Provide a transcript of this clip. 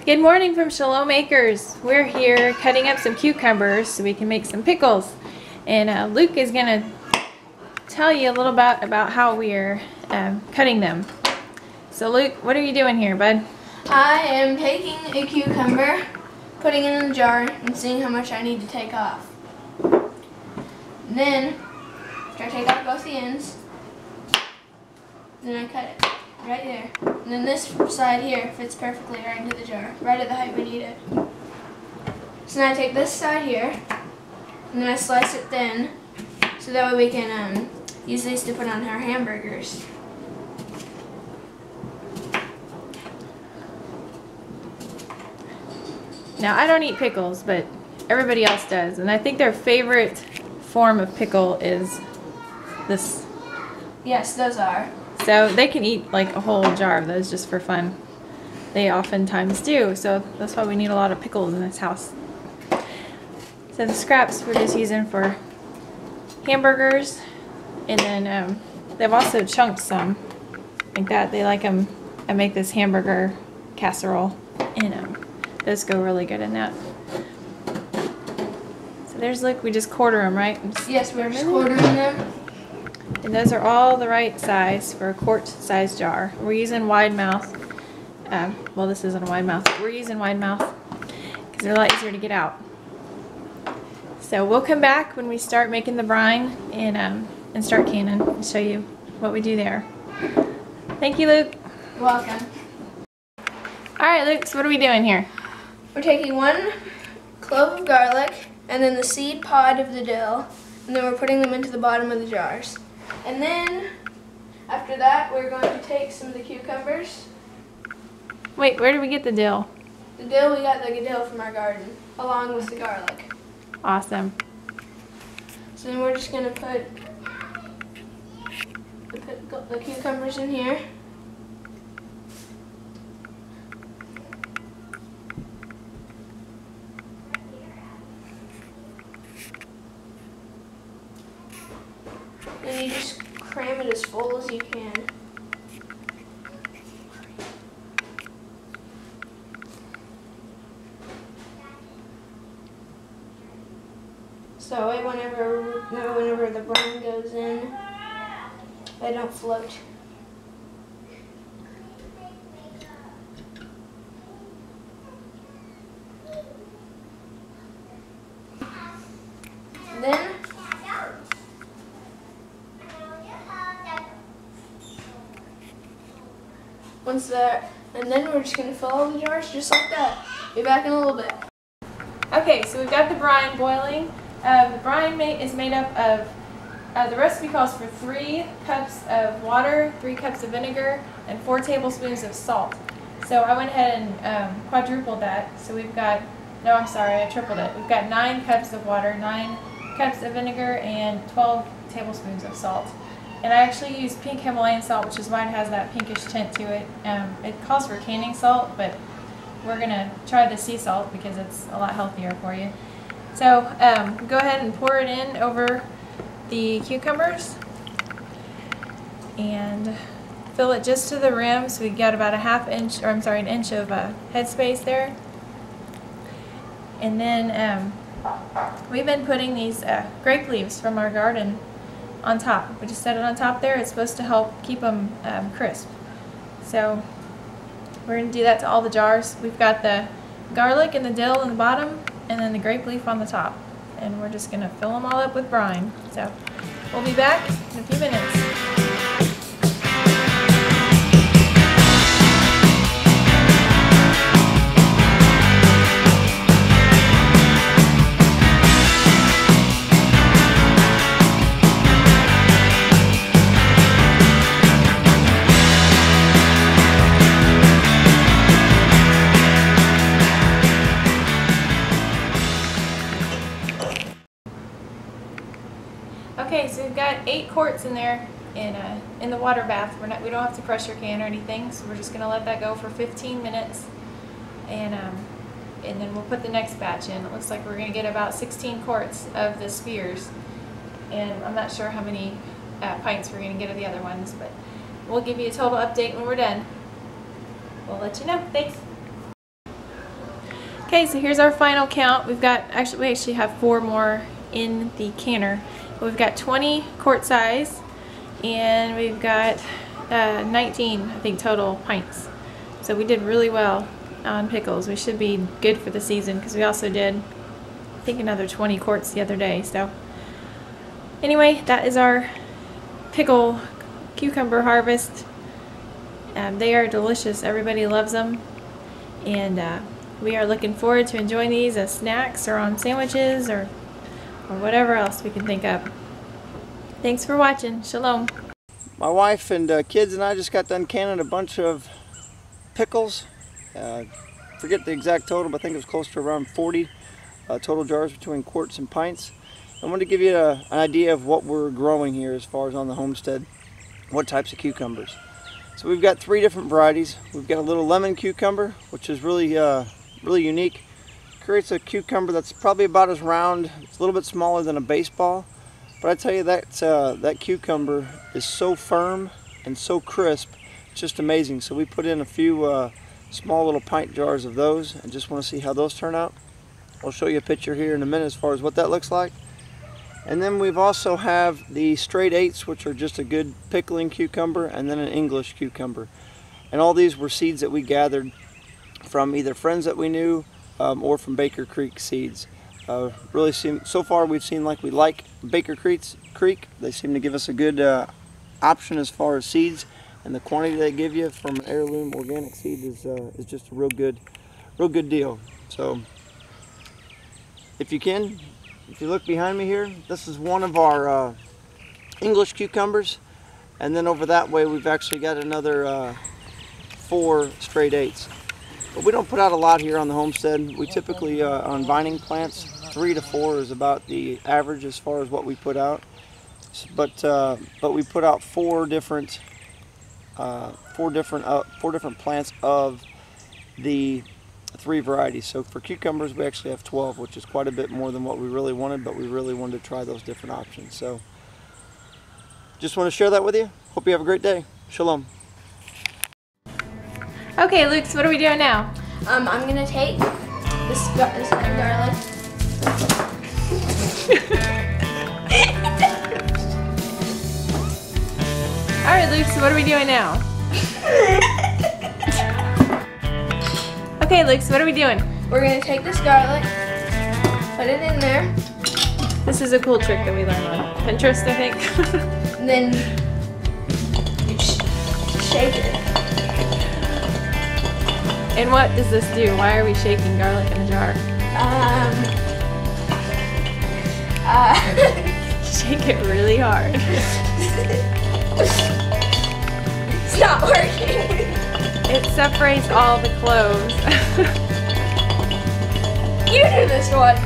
Good morning from Shalom Acres. We're here cutting up some cucumbers so we can make some pickles. And Luke is going to tell you a little bit about how we're cutting them. So Luke, what are you doing here, bud? I am taking a cucumber, putting it in a jar, and seeing how much I need to take off. And then, after I take off both the ends, then I cut it right there. And then this side here fits perfectly right into the jar, right at the height we need it. So now I take this side here, and then I slice it thin, so that way we can use these to put on our hamburgers. Now I don't eat pickles, but everybody else does, and I think their favorite form of pickle is this. Yes, those are. So they can eat like a whole jar of those just for fun. They oftentimes do, so that's why we need a lot of pickles in this house. So the scraps we're just using for hamburgers, and then they've also chunked some like that. They like them. I make this hamburger casserole, and those go really good in that. So there's, look, we just quarter them, right? Yes, we're just quartering them. And those are all the right size for a quart size jar. We're using wide mouth. Well, this isn't a wide mouth, but we're using wide mouth because they're a lot easier to get out. So we'll come back when we start making the brine and start canning and show you what we do there. Thank you, Luke. You're welcome. All right, Luke, so what are we doing here? We're taking 1 clove of garlic and then the seed pod of the dill, and then we're putting them into the bottom of the jars. And then, after that, we're going to take some of the cucumbers. Wait, where did we get the dill? The dill, we got the dill from our garden, along with the garlic. Awesome. So then we're just going to put the cucumbers in here. And you just cram it as full as you can. So whenever the brine goes in, they don't float. And then and then we're just going to fill all the jars just like that. Be back in a little bit. Okay, so we've got the brine boiling. The brine is made up of, the recipe calls for 3 cups of water, 3 cups of vinegar, and 4 tablespoons of salt. So I went ahead and quadrupled that. So we've got, no, I'm sorry, I tripled it. We've got 9 cups of water, 9 cups of vinegar, and 12 tablespoons of salt. And I actually use pink Himalayan salt, which is why it has that pinkish tint to it. It calls for canning salt, but we're going to try the sea salt because it's a lot healthier for you. So go ahead and pour it in over the cucumbers and fill it just to the rim, so we got about an inch of headspace there. And then we've been putting these grape leaves from our garden on top. We just set it on top there. It's supposed to help keep them crisp. So we're going to do that to all the jars. We've got the garlic and the dill on the bottom, and then the grape leaf on the top. And we're just going to fill them all up with brine. So we'll be back in a few minutes. Okay, so we've got 8 quarts in there in the water bath. We don't have to pressure can or anything, so we're just going to let that go for 15 minutes, and then we'll put the next batch in. It looks like we're going to get about 16 quarts of the spears, and I'm not sure how many pints we're going to get of the other ones, but we'll give you a total update when we're done. We'll let you know. Thanks. Okay, so here's our final count. We actually have 4 more in the canner. We've got 20 quart size, and we've got 19, I think, total pints. So we did really well on pickles. We should be good for the season because we also did, I think, another 20 quarts the other day. So anyway, that is our pickle cucumber harvest. They are delicious. Everybody loves them, and we are looking forward to enjoying these as snacks or on sandwiches or whatever else we can think of. Thanks for watching. Shalom. My wife and kids and I just got done canning a bunch of pickles. Forget the exact total, but I think it was close to around 40 total jars between quarts and pints. I wanted to give you an idea of what we're growing here as far as on the homestead, what types of cucumbers. So we've got 3 different varieties. We've got a little lemon cucumber, which is really unique. Creates a cucumber that's probably about as round. It's a little bit smaller than a baseball, but I tell you that cucumber is so firm and so crisp. It's just amazing. So we put in a few small little pint jars of those, and just want to see how those turn out. I'll show you a picture here in a minute as far as what that looks like. And then we've also have the straight 8s, which are just a good pickling cucumber, and then an English cucumber. And all these were seeds that we gathered from either friends that we knew or from Baker Creek seeds. So far we've seen like we like Baker Creek. They seem to give us a good option as far as seeds, and the quantity they give you from an heirloom organic seed is just a real good deal. So if you look behind me here, this is one of our English cucumbers, and then over that way we've actually got another 4 straight 8s. But we don't put out a lot here on the homestead. We typically, on vining plants, 3 to 4 is about the average as far as what we put out. But we put out 4 different plants of the 3 varieties. So for cucumbers, we actually have 12, which is quite a bit more than what we really wanted, but we really wanted to try those different options. So just want to share that with you. Hope you have a great day. Shalom. Okay, Luke, so what are we doing now? I'm gonna take this garlic. Alright, Luke, so what are we doing now? Okay, Luke, so what are we doing? We're gonna take this garlic, put it in there, This is a cool trick that we learned on Pinterest, I think. and then you shake it. And what does this do? Why are we shaking garlic in a jar? Shake it really hard. It's not working. It separates all the cloves. You do this one.